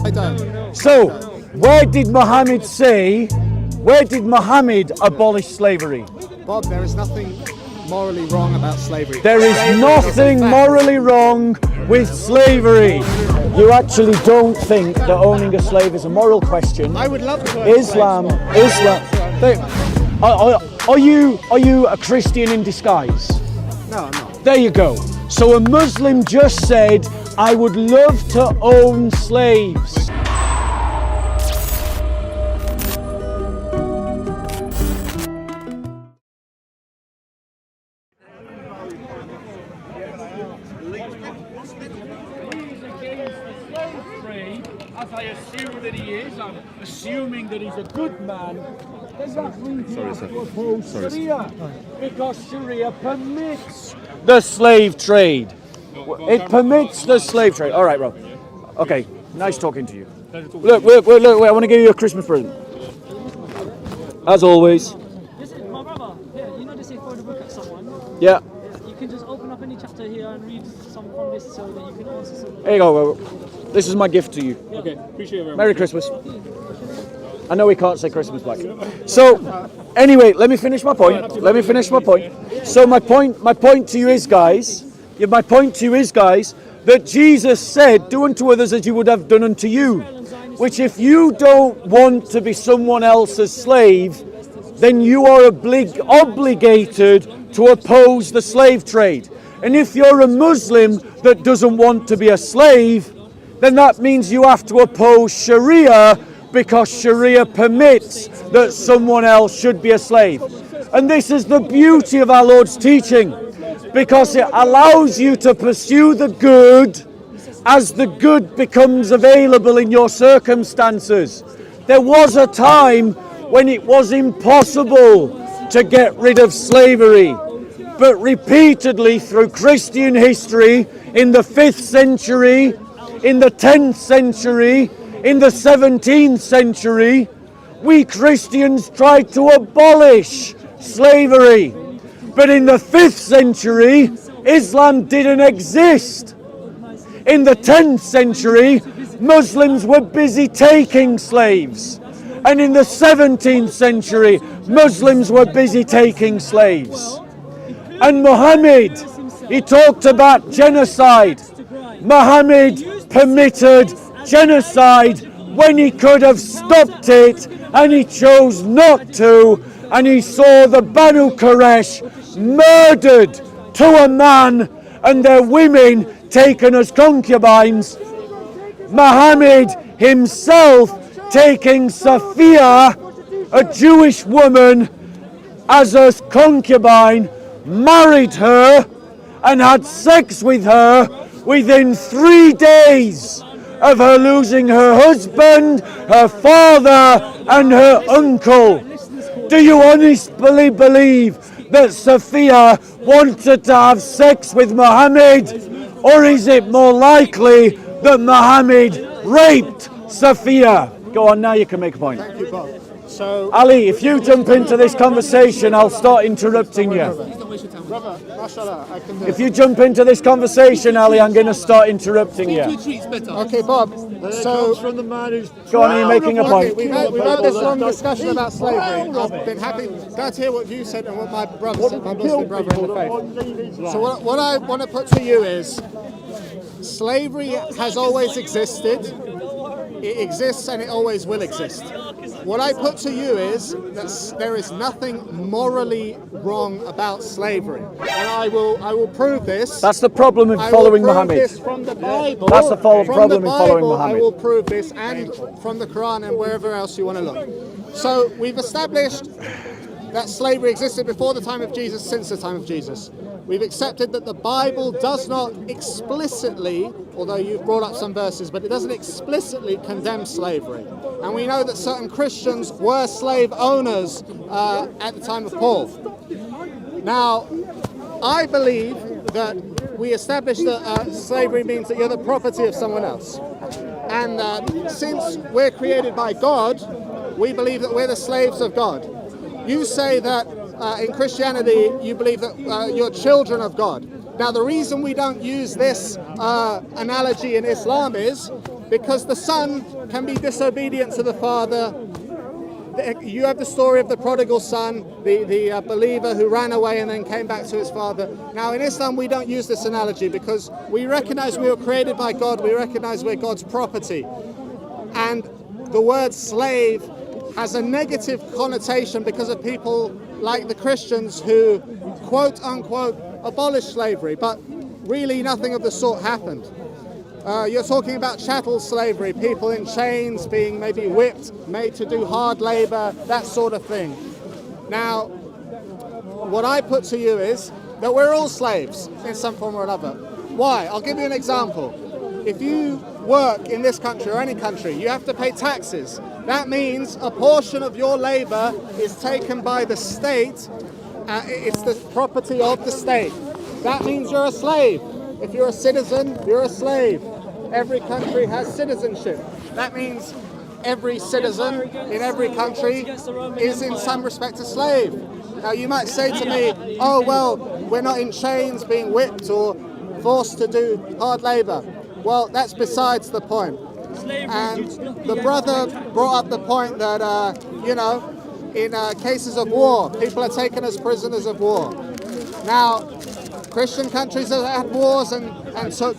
I don't. So, where did Mohammed abolish slavery? Bob, there is nothing morally wrong about slavery. There is nothing morally wrong with slavery. You actually don't think that owning a slave is a moral question. I would love to. Islam. Are you a Christian in disguise? No, I'm not. There you go. So a Muslim just said, I would love to own slaves. As I assume that he is, I'm assuming that he's a good man. Does that mean you have to oppose Sharia? Because Sharia permits the slave trade. It permits the slave trade. All right, Rob. Okay, nice talking to you. Look, I want to give you a Christmas present. As always. My brother, you know they say throw the book at someone? Yeah. You can just open up any chapter here and read some from this so that you can answer some. Here you go. This is my gift to you. Okay, appreciate it very much. Merry Christmas. I know we can't say Christmas back. So, anyway, let me finish my point. So my point to you is, guys, that Jesus said, do unto others as you would have done unto you. Which if you don't want to be someone else's slave, then you are obligated to oppose the slave trade. And if you're a Muslim that doesn't want to be a slave, then that means you have to oppose Sharia, because Sharia permits that someone else should be a slave. And this is the beauty of our Lord's teaching, because it allows you to pursue the good as the good becomes available in your circumstances. There was a time when it was impossible to get rid of slavery, but repeatedly through Christian history, in the 5th century, in the 10th century, in the 17th century, we Christians tried to abolish slavery. But in the 5th century, Islam didn't exist. In the 10th century, Muslims were busy taking slaves. And in the 17th century, Muslims were busy taking slaves. And Mohammed, he talked about genocide. Mohammed permitted genocide when he could have stopped it, and he chose not to, and he saw the Banu Quraysh murdered to a man and their women taken as concubines. Muhammad himself taking Safiya, a Jewish woman, as a concubine, married her and had sex with her within 3 days of her losing her husband, her father and her uncle. Do you honestly believe that Safiya wanted to have sex with Muhammad? Or is it more likely that Muhammad raped Safiya? Go on, now you can make a point. Thank you, Bob. So, Ali, if you jump into this conversation, I'll start interrupting you. brother, mashallah, I can do If you jump into this conversation, Ali, I'm going to start interrupting you. Okay, Bob. So, Go on, are you making a point? we've had this long discussion about slavery. I've been happy to hear what you said and what my brother said, my Muslim brother in the faith. So what I want to put to you is, slavery has always existed. It exists and it always will exist. What I put to you is that there is nothing morally wrong about slavery, and I will prove this. That's the problem in following Muhammad. I will prove this from the Bible. That's the problem in following Muhammad. I will prove this, and from the Quran and wherever else you want to look. So we've established that slavery existed before the time of Jesus, since the time of Jesus. We've accepted that the Bible does not explicitly, although you've brought up some verses, but it doesn't explicitly condemn slavery. And we know that certain Christians were slave owners at the time of Paul. Now, I believe that we established that slavery means that you're the property of someone else. And since we're created by God, we believe that we're the slaves of God. You say that in Christianity, you believe that you're children of God. Now, the reason we don't use this analogy in Islam is because the son can be disobedient to the father. You have the story of the prodigal son, the believer who ran away and then came back to his father. Now in Islam we don't use this analogy because we recognize we were created by God, we recognize we're God's property. And the word slave has a negative connotation because of people like the Christians who quote unquote abolished slavery, but really nothing of the sort happened. You're talking about chattel slavery, people in chains being maybe whipped, made to do hard labor, that sort of thing. Now, what I put to you is that we're all slaves in some form or another. Why? I'll give you an example. If you work in this country or any country, you have to pay taxes. That means a portion of your labor is taken by the state. It's the property of the state. That means you're a slave. If you're a citizen, you're a slave. Every country has citizenship. That means every citizen in every country is in some respect a slave. Now you might say to me, oh well, we're not in chains being whipped or forced to do hard labor. Well, that's besides the point. And the brother brought up the point that, in cases of war, people are taken as prisoners of war. Now, Christian countries have had wars and took,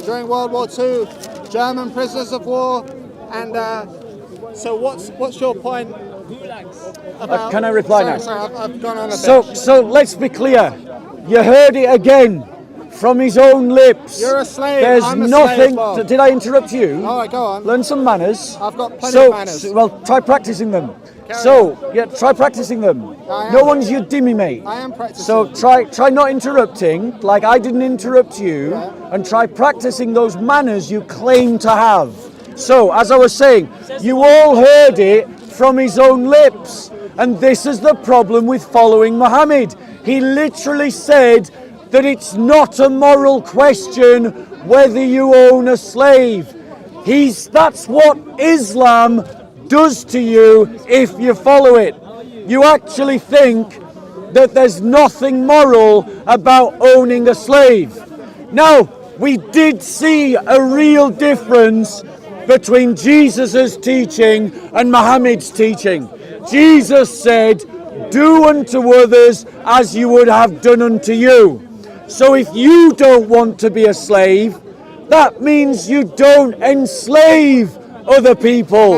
during World War II, German prisoners of war. And so what's your point about... Can I reply now? Sorry, I've gone on a bit. So let's be clear. You heard it again from his own lips. You're a slave. There's I'm a nothing... slave, Bob. Did I interrupt you? All right, go on. Learn some manners. I've got plenty of manners. Well, try practicing them. Try practicing them. No one's your dimmy mate. I am practicing. So try not interrupting, like I didn't interrupt you, and try practicing those manners you claim to have. So, as I was saying, you all heard it from his own lips, and this is the problem with following Mohammed. He literally said that it's not a moral question whether you own a slave. That's what Islam does to you if you follow it. You actually think that there's nothing moral about owning a slave. Now, we did see a real difference between Jesus' teaching and Muhammad's teaching. Jesus said, do unto others as you would have done unto you. So if you don't want to be a slave, that means you don't enslave other people.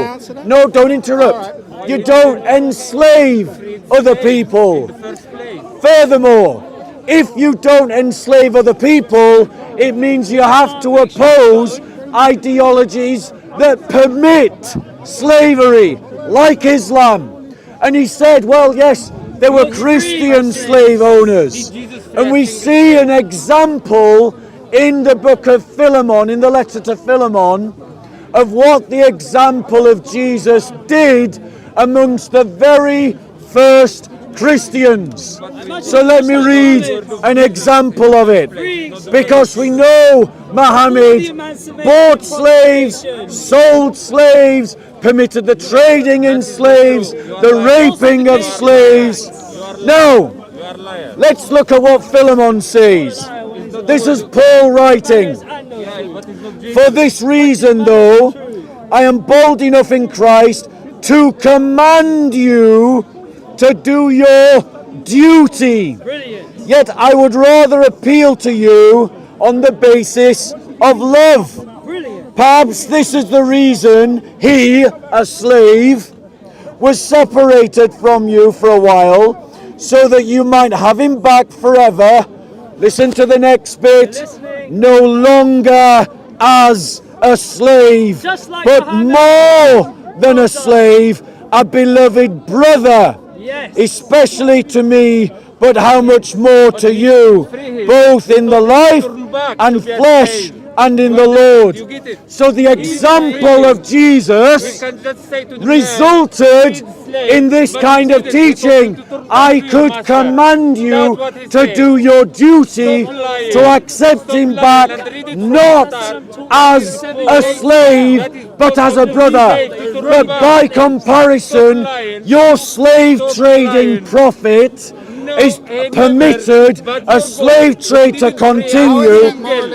No, don't interrupt. Right. You don't enslave other people. Furthermore, if you don't enslave other people, it means you have to oppose ideologies that permit slavery, like Islam. And he said, well, yes, there were Christian slave owners. And we see an example in the book of Philemon, in the letter to Philemon, of what the example of Jesus did amongst the very first Christians. So let me read an example of it, because we know Mohammed bought slaves, sold slaves, permitted the trading in slaves, the raping of slaves. Now, let's look at what Philemon says. This is Paul writing. For this reason, though, I am bold enough in Christ to command you to do your duty. Yet I would rather appeal to you on the basis of love. Perhaps this is the reason he, a slave, was separated from you for a while, so that you might have him back forever. Listen to the next bit. No longer as a slave, but more than a slave, a beloved brother, especially to me, but how much more to you, both in the life and flesh and in the Lord. So the example of Jesus resulted in this kind of teaching. I could command you to do your duty, to accept him back, not as a slave, but as a brother. But by comparison, your slave trading prophet is permitted a slave trade to continue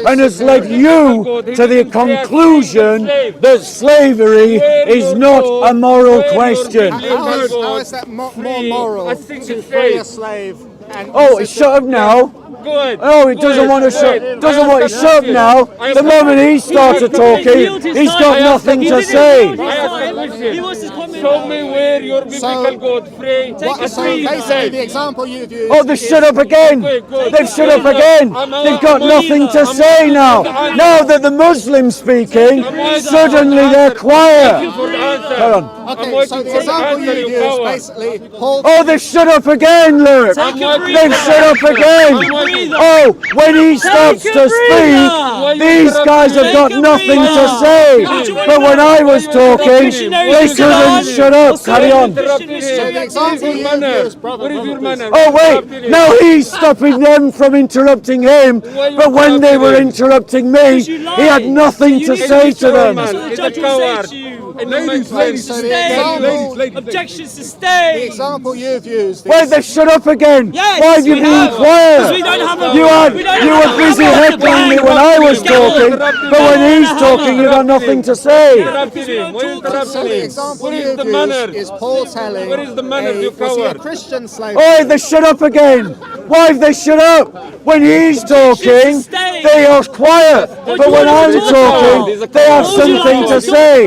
and has led you to the conclusion that slavery is not a moral question. How is that more moral to free a slave? And Oh, shut up now. Oh, he doesn't want to shut. Doesn't want to shut up now. The moment he started talking, he's got nothing to say. He wants his comment. Show me where your biblical God free. So basically, the example you've used. Oh, they shut up again. They've shut up again. They've got nothing to say now. Now that the Muslim's speaking, suddenly they're quiet. Hold on. Okay, so the example you've used basically Paul. Oh, they've shut up again, look. They've shut up again. Oh, when he stops to speak, these guys have got nothing to say. But when I was talking, they couldn't shut up. Carry on. So the example you've used, brother. Oh, wait. Now he's stopping them from interrupting him. But when they were interrupting me, he had nothing to say to them. Objections to stay. The example you've used. Wait, they shut up again. Yes, Why have you we been have. quiet? We don't have a- You were busy heckling me when I was talking, but when he's talking, you got nothing to say. So the example you've used is Paul telling Where is the manners, you was he a coward? Christian slave? Oh, they shut up again. Why have they shut up? When he's talking, they are quiet. But when I'm talking, they have something to say.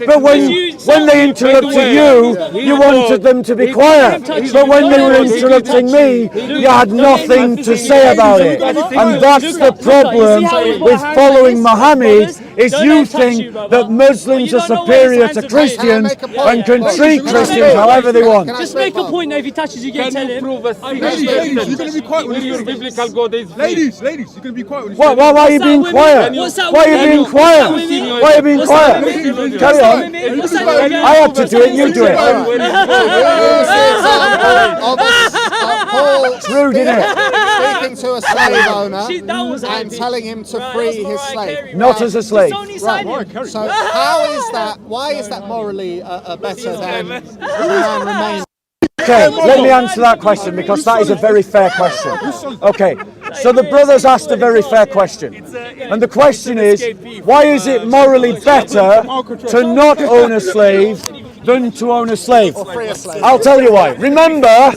But when they interrupted you, you wanted them to be quiet. But when they were interrupting me, you had nothing to say about it. And that's the problem with following Mohammed, is you think that Muslims are superior to Christians and can treat Christians however they want. Just make a point that if he touches you, get tell him. Ladies, you're going to be quiet when your biblical God is free. Ladies, you're going to be quiet when Why are you being quiet? Why are you being quiet? Why are you being quiet? Carry on. I had to do it, you do it. Paul Rude, isn't it? speaking to a slave owner and telling him to free his slave. Not as a slave. Right. So how is that? Why is that morally better than the man remains? Okay, let me answer that question because that is a very fair question. Okay, so the brothers asked a very fair question. And the question is, why is it morally better to not own a slave than to own a slave? Free a slave. I'll tell you why. Remember that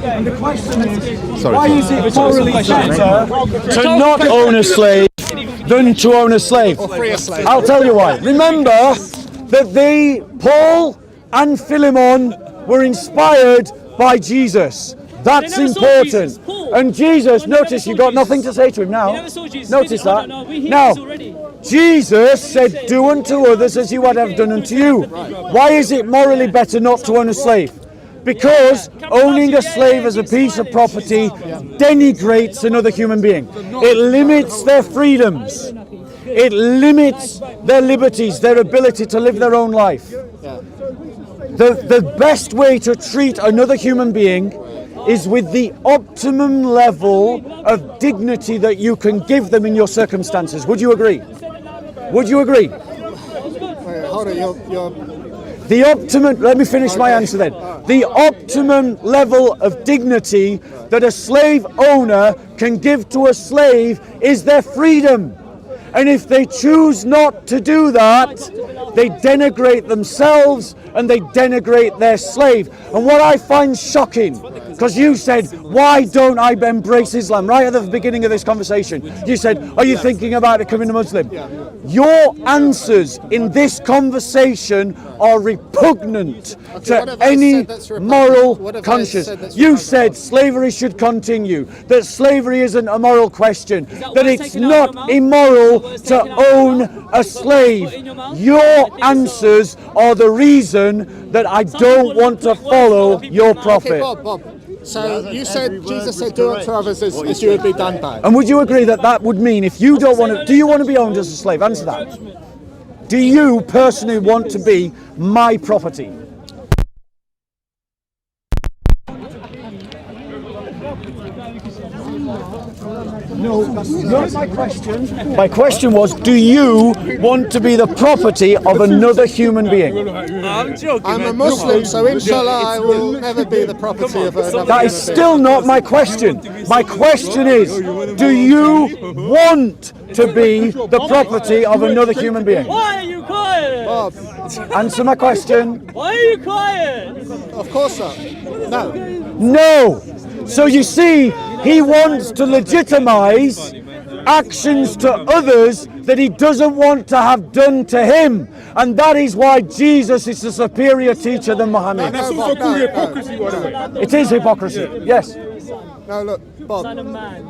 and the question is, why is it morally better to not own a slave than to own a slave? Free a slave. I'll tell you why. Remember that Paul and Philemon were inspired by Jesus. That's important. And Jesus, notice you've got nothing to say to him now. Notice that. Now, Jesus said, do unto others as you would have done unto you. Why is it morally better not to own a slave? Because owning a slave as a piece of property denigrates another human being. It limits their freedoms. It limits their liberties, their ability to live their own life. The best way to treat another human being is with the optimum level of dignity that you can give them in your circumstances. Would you agree? Would you agree? Wait, hold on, The optimum, let me finish my answer then. The optimum level of dignity that a slave owner can give to a slave is their freedom. And if they choose not to do that, they denigrate themselves and they denigrate their slave. And what I find shocking, because you said, why don't I embrace Islam? Right at the beginning of this conversation, you said, are you thinking about becoming a Muslim? Your answers in this conversation are repugnant to any moral conscience. You said slavery should continue, that slavery isn't a moral question, that it's not immoral to own a slave. Your answers are the reason that I don't want to follow your prophet. Okay, Bob. So you said, Jesus said, do unto others as you would be done by. And would you agree that that would mean if you don't want to, do you want to be owned as a slave? Answer that. Do you personally want to be my property? No, Not my question. My question was, do you want to be the property of another human being? I'm joking. I'm a Muslim, so inshallah I will never be the property of another. That is still not my question. My question is, do you want to be the property of another human being? Why are you quiet? Bob, Answer my question. Why are you quiet? of course not. No. No. So you see, he wants to legitimize actions to others that he doesn't want to have done to him. And that is why Jesus is a superior teacher than Mohammed. That's also called hypocrisy, by the way. It is hypocrisy, yes. No, look, Bob. Son of man.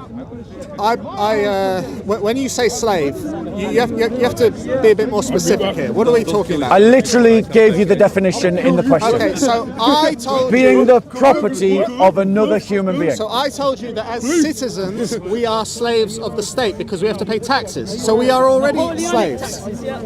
When you say slave, you have to be a bit more specific here. What are we talking about? I literally gave you the definition in the question. Okay, so I told Being you. the property of another human being. So I told you that as citizens, we are slaves of the state because we have to pay taxes. So we are already slaves.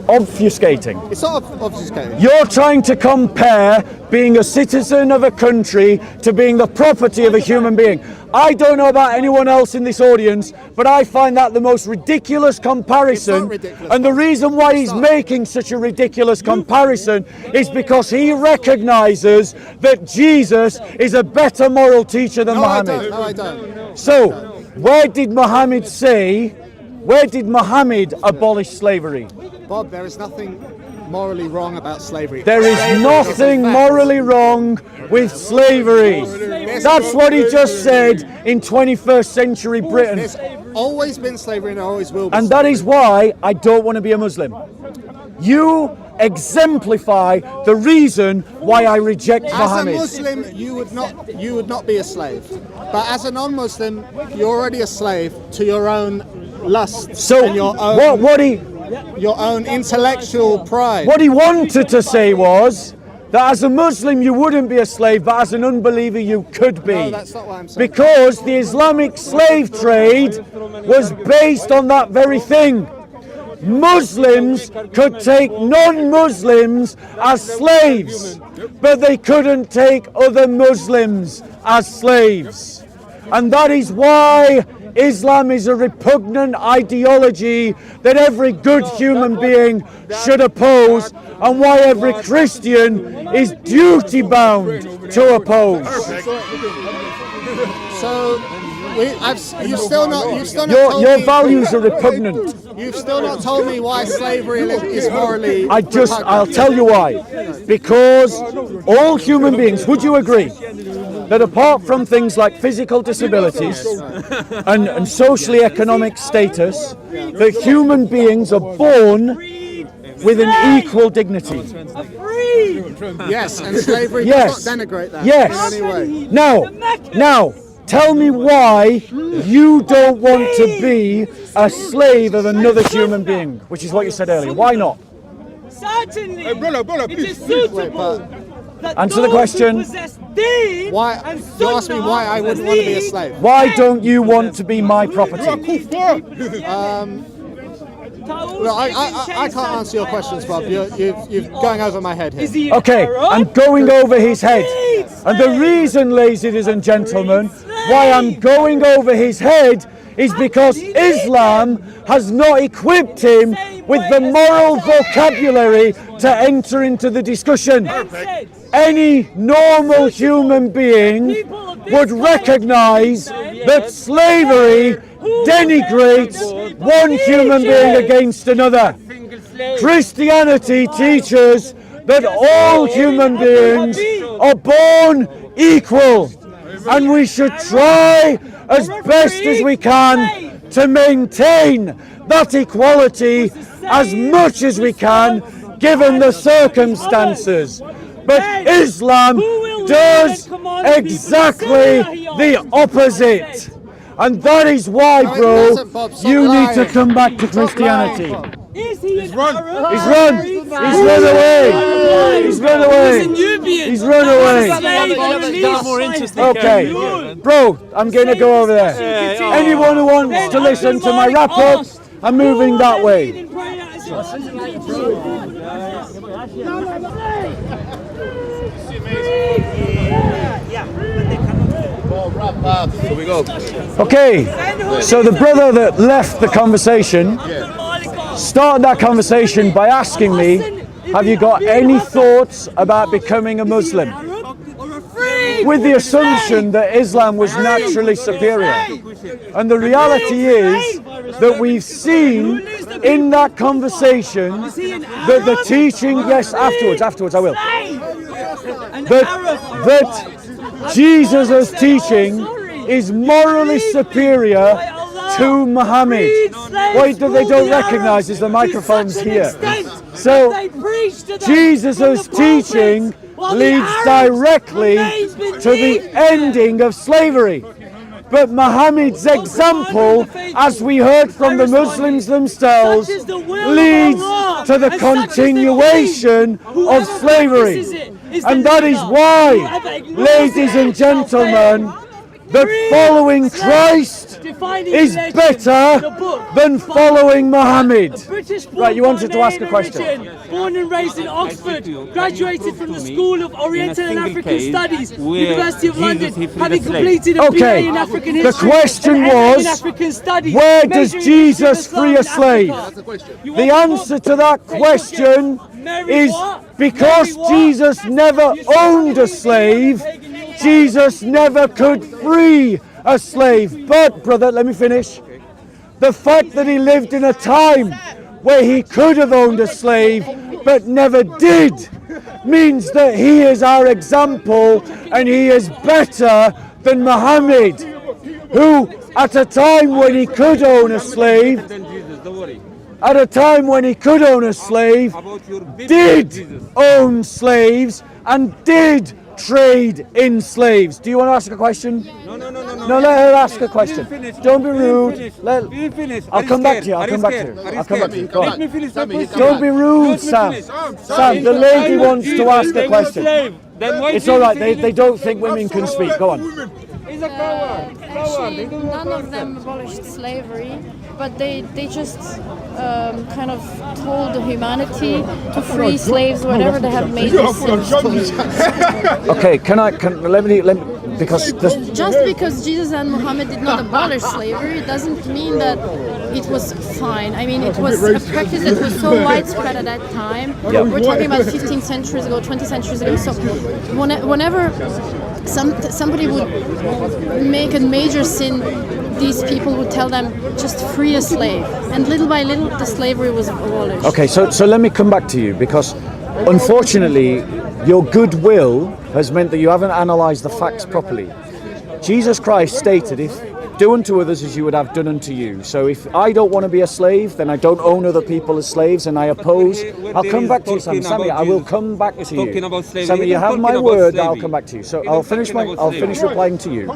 Obfuscating. It's not obfuscating. You're trying to compare being a citizen of a country to being the property of a human being. I don't know about anyone else in this audience, but I find that the most ridiculous comparison. It's not ridiculous. And the reason why he's making such a ridiculous comparison is because he recognizes that Jesus is a better moral teacher than No, Muhammad. I don't. So, where did Muhammad abolish slavery? Bob, there is nothing morally wrong about slavery. There is nothing morally wrong with slavery. That's what he just said in 21st century Britain. There's always been slavery and there always will be. And that is why I don't want to be a Muslim. You exemplify the reason why I reject As a Muhammad. Muslim, you would not be a slave. But as a non-Muslim, you're already a slave to your own lusts So and your own what own intellectual pride. he wanted to say was that as a Muslim you wouldn't be a slave, but as an unbeliever you could be. No, that's not what I'm saying. Because the Islamic slave trade was based on that very thing. Muslims could take non-Muslims as slaves, but they couldn't take other Muslims as slaves. And that is why Islam is a repugnant ideology that every good human being should oppose, and why every Christian is duty bound to oppose. So, you've still not told Your me, values are repugnant. You've still not told me why slavery is morally. I'll tell you why. Because all human beings, would you agree, that apart from things like physical disabilities and socially economic status, that human beings are born with an equal dignity? Yes, and slavery Yes. does not denigrate that Yes. in any way. Now, tell me why you don't want to be a slave of another human being, which is what you said earlier. Why not? Certainly. Hey, brother, It is please. suitable. that Answer the those who question. possess deen Why? and You asked me why I wouldn't want to be a sunnah slave. Why don't you want to be my property? Look, I can't answer your questions, Bob. You're going over my head Is here. he an Okay, Arab? I'm going over his head. And the reason, ladies and gentlemen, why I'm going over his head is because Islam has not equipped him with the moral vocabulary to enter into the discussion. Any normal human being would recognize that slavery denigrates one human being against another. Christianity teaches that all human beings are born equal, and we should try as best as we can to maintain that equality as much as we can, given the circumstances. But Islam does exactly the opposite. And that is why, bro, you need to come back to Christianity. Is he an run. Arab? He's run. He's run away. He's run away. He's run away. More interesting. Okay, bro, I'm going to go over there. Anyone who wants to listen to my wrap up, I'm moving that way. Yeah, but they cannot. Here we go. Okay, so the brother that left the conversation started that conversation by asking me, have you got any thoughts about becoming a Muslim? With the assumption that Islam was naturally superior. And the reality is that we've seen in that conversation that the teaching, yes, afterwards I will, that Jesus' teaching is morally superior to Muhammad. What they don't recognize is the microphone's here. So Jesus' teaching leads directly to the ending of slavery. But Muhammad's example, as we heard from the Muslims themselves, leads to the continuation of slavery. And that is why, ladies and gentlemen, that following Christ is better than following Muhammad. Right, you wanted to ask a question. Born and raised in Oxford, graduated from the School of Oriental and African Studies, University of London, having completed a BA in African history. The question was, where does Jesus free a slave? The answer to that question is because Jesus never owned a slave, Jesus never could free a slave. But, brother, let me finish. The fact that he lived in a time where he could have owned a slave but never did means that he is our example and he is better than Muhammad, who at a time when he could own a slave, did own slaves and did trade in slaves. Do you want to ask a question? No, let her ask a question. Don't be rude. I'll come back to you. Go on. Don't be rude, Sam. Sam, the lady wants to ask a question. It's all right. They don't think women can speak. Go on. Actually, none of them abolished slavery, but they just kind of told humanity to free slaves whenever they have made this. Okay, let me because just because Jesus and Muhammad did not abolish slavery doesn't mean that it was fine. I mean, it was a practice that was so widespread at that time. Yep. We're talking about 15 centuries ago, 20 centuries ago. So whenever somebody would make a major sin, these people would tell them, just free a slave. And little by little, the slavery was abolished. Okay, so let me come back to you, because unfortunately, your goodwill has meant that you haven't analysed the facts properly. Jesus Christ stated, if do unto others as you would have done unto you. So if I don't want to be a slave, then I don't own other people as slaves, and I oppose. I'll come back to you, Sammy. I will come back to you. Sammy, you have my word. I'll come back to you. So I'll finish replying to you,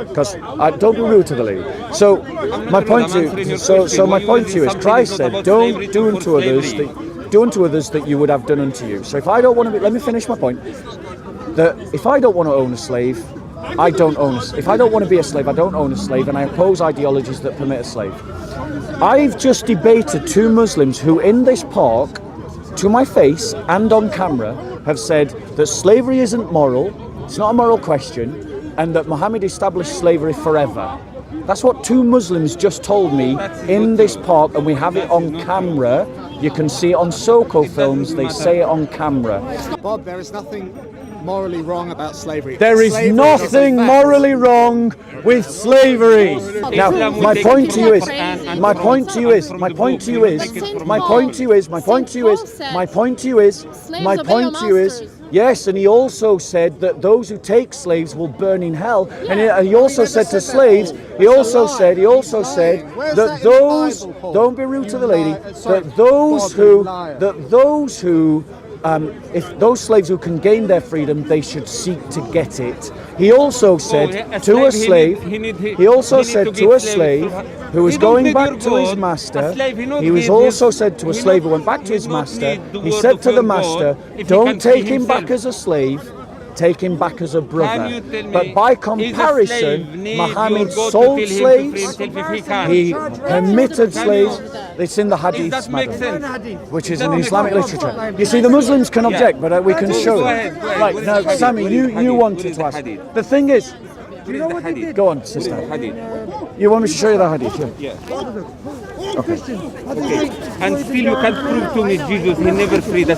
because don't be rude to the lady. So my point to you is, Christ said, don't do unto others that you would have done unto you. So if I don't want to be, let me finish my point. That if I don't want to own a slave, I don't own a slave. If I don't want to be a slave, I don't own a slave, and I oppose ideologies that permit a slave. I've just debated two Muslims who in this park, to my face and on camera, have said that slavery isn't moral, it's not a moral question, and that Muhammad established slavery forever. That's what two Muslims just told me in this park, and we have it on camera. You can see it on Soko films, they say it on camera. Bob, there is nothing morally wrong about slavery. There is nothing morally wrong with slavery. Now, my point to you is, yes, and he also said that those who take slaves will burn in hell. And he also said to slaves, he also said that those, don't be rude to the lady, that those who if those slaves who can gain their freedom, they should seek to get it. He also said to a slave who was going back to his master, he was also said to a slave who went back to his master, he said to the master, don't take him back as a slave, take him back as a brother. But by comparison, Muhammad sold slaves, he permitted slaves. It's in the hadiths, madam, which is in Islamic literature. You see, the Muslims can object, but we can show them. Right, now, Sammy, you wanted to ask. The thing is, the hadith. Go on, sister. Hadith. You want me to show you the hadith? Yeah. Okay. And still you can't prove to me Jesus, he never freed a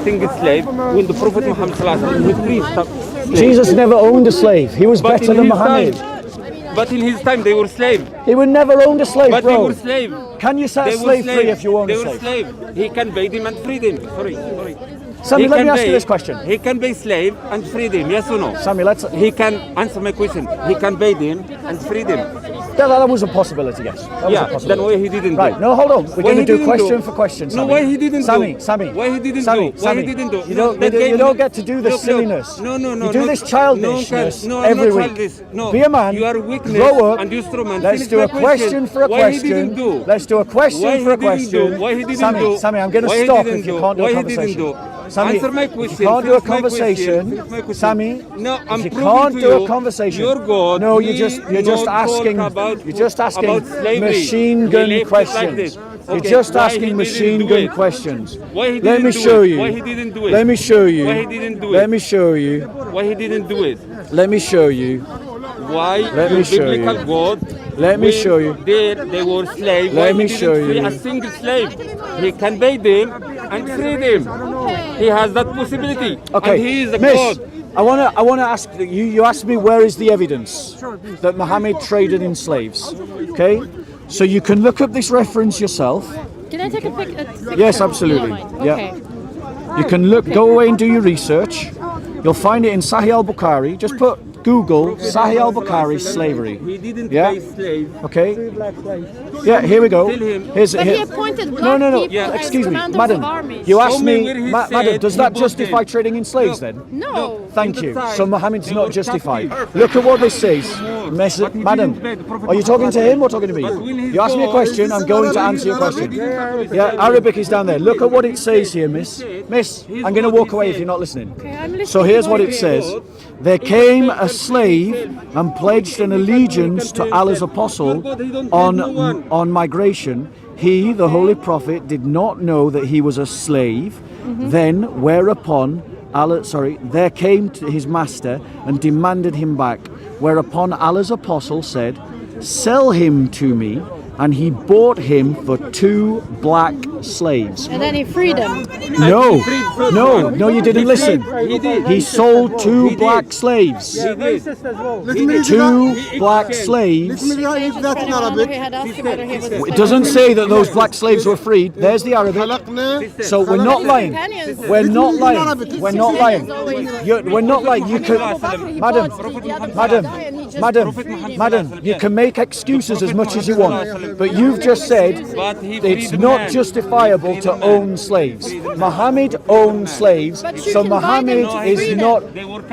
single slave when the Prophet Muhammad he freed slaves. Jesus never owned a slave. He was But better in than his Muhammad. But in his time they were slaves. He would never owned a slave, But they bro. were slaves. Can you set a They were slave free slaves. if you own They a were slave? slave. He can buy them and free them. Sorry. Sammy, He let can me ask you buy- this question. He can buy slave and free them, yes or no? Sammy, let's... He can answer my question. He can buy them and free them. That was a possibility, yes. That was a Yeah, possibility. then why he didn't Right, do? no, hold on. We're Why going to he do didn't question do? for question, Sammy. No, why he didn't Sammy, do? Sammy. Why he didn't Sammy, do? Why Sammy. he didn't do? You don't, That you game- don't get to do this Look, silliness. No. You do this childishness No, every I'm not week. childish. No, Be a man. You are weakness Grow up. and you instrument. Let's Finish do my a question for a Why he didn't question. do? Let's do a Why question he for a didn't question. do? Why he didn't Sammy, do? Sammy, I'm going Why to he stop didn't if you do? can't do Why a he didn't conversation. do? Sammy, Answer my if question. you can't do a Finish my conversation, Finish my question. Sammy, No, I'm if you proving can't to do a you, conversation, your God, no, he you're just not asking, talk about, you're just asking about slavery. machine He gun left it questions. like this. You're Okay, just why he asking didn't machine do gun it? questions. Why he Let didn't me do show it? you. Why he didn't do it? Let me show you. Why he didn't do it? Let me show you. Why he didn't do it? Let me show you. Why Let me your show biblical you. God? Let me when show you. They were slaves. Let Why me he show didn't free you. a single slave? He can buy them and free them. He has that possibility. Okay, And he is a Miss, God. I want to ask you. You asked me where is the evidence that Muhammad traded in slaves. Okay, so you can look up this reference yourself. Can I take a picture? Yes, absolutely. Yeah. Okay. You can go away and do your research. You'll find it in Sahih al-Bukhari. Just put Google Sahih al-Bukhari slavery. He didn't Yeah. buy slaves. Okay. Yeah, here we go. Tell him. Here's But he here. appointed black No. people Yeah. as Excuse me, commanders madam. of armies. You asked Show me me, where he madam. said Does he that bought justify them. trading in slaves then? No. Thank In the you. time, So Muhammad's they not were justified. captive. Look at what this says. But he Madam, didn't pay the Prophet are you talking to him or talking to me? But when he's You asked me a gone- question, I'm going to answer your question. Yeah, Arabic is down there. Look at what it says here, miss. Miss, I'm going to walk away if you're not listening. Okay, I'm listening So here's to what both it of you. says. There came a slave and pledged an allegiance to Allah's apostle on migration. He, the Holy Prophet, did not know that he was a slave. Then, whereupon there came to his master and demanded him back. Whereupon Allah's apostle said, "Sell him to me." And he bought him for 2 black slaves. And then he freed them. No, you didn't listen. He did. He sold 2 black slaves. He did. 2 black slaves. He had asked him whether he was It doesn't say that those black slaves were freed. There's the Arabic. So we're not lying. We're not lying. We're not lying. We're not lying. You can, madam, you can make excuses as much as you want. But you've just said it's not justifiable to own slaves. Muhammad owned slaves, so Muhammad is not.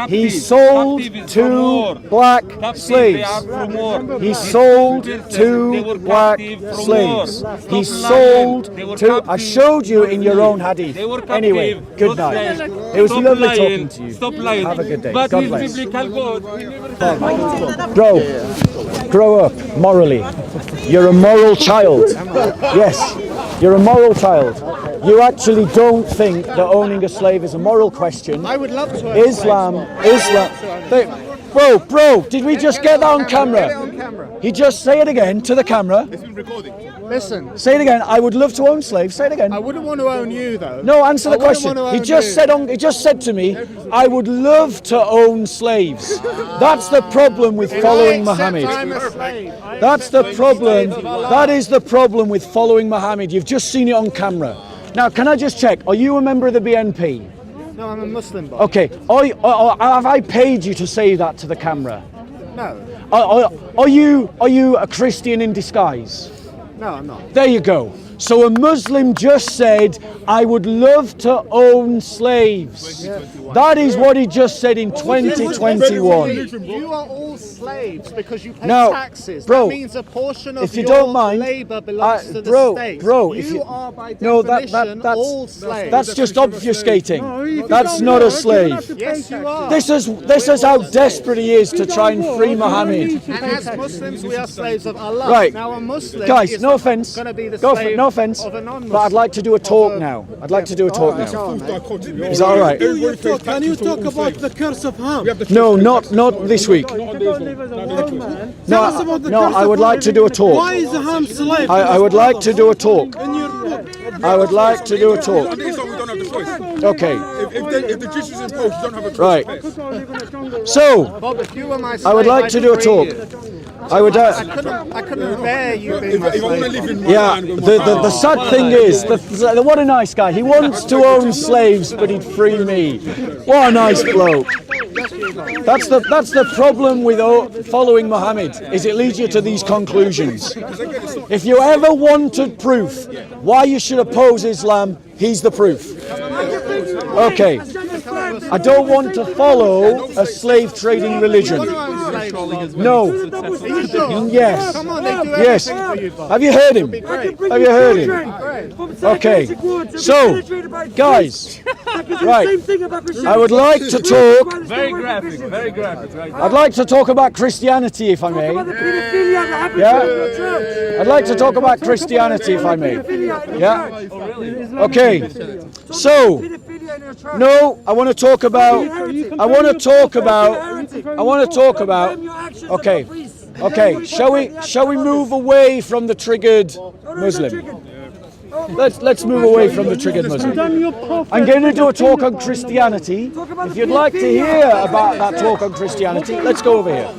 He sold 2 black slaves. He sold 2 black slaves. He sold 2. I showed you in your own hadith. Anyway, good night. It was lovely talking to you. Stop lying. Have a good day. But God his bless. biblical God, he never Grow up morally. You're a moral child. Yes, you're a moral child. You actually don't think that owning a slave is a moral question. I would love to. Islam. Bro, did we just get that on camera? He just say it again to the camera. Listen, Say it again. I would love to own slaves. Say it again. I wouldn't want to own you though. No, answer the I wouldn't question. want to He own just you. He just said to me, I would love to own slaves. That's the problem with following Muhammad. I'm a slave. That's the problem. That is the problem with following Muhammad. You've just seen it on camera. Now, can I just check? Are you a member of the BNP? No, I'm a Muslim. Boy. Okay. Have I paid you to say that to the camera? No, Are you a Christian in disguise? no, I'm not. There you go. So a Muslim just said, I would love to own slaves. That is what he just said in 2021. You are all slaves because you pay Now, taxes. bro, that means a portion of if you your don't mind, labour belongs to the bro, state. if you you- are by No, definition that's all slaves. that's just obfuscating. That's not a slave. Yes, you are. This is how desperate he is to try and free Muhammad. And as Muslims, we are slaves of Allah. Right. Now, a Muslim Guys, is no offense. going to be the No slave offense. offense, of a non-Muslim. but I'd like to do a talk now. I'd like to do a talk now. Is that all right? Can you talk about the curse of Ham? No, not this week. Tell us about the No, curse I would of like to do a talk. Why is Ham slave? I would like to do a talk. In your book. I would like to do a talk. We don't have the choice. Okay, If the judge is imposed, you don't have a choice. right. So, Bob, if you were my slave, I would like I'd to do a free talk. you. I would. I couldn't bear you being my If I want to slave. live in my Yeah, land with my the sad thing is, what a nice guy. He wants to own slaves, but he'd free me. What a nice bloke. That's the problem with following Mohammed, is it leads you to these conclusions. If you ever wanted proof why you should oppose Islam, he's the proof. Okay, I don't want to follow a slave trading religion. No. Yes. Come on, they do Yes. everything for you, Bob. Have you heard him? Have you heard him? Okay. So, guys, right. I would like to talk. Very graphic, very graphic. Right? I'd like to talk about Christianity, if I may. Yeah. I'd like to talk about Christianity, if I may. Yeah. Okay. So, no, I want to talk about. Okay. Okay. Shall we move away from the triggered Muslim? Let's move away from the triggered Muslim. I'm going to do a talk on Christianity. If you'd like to hear about that talk on Christianity, let's go over here.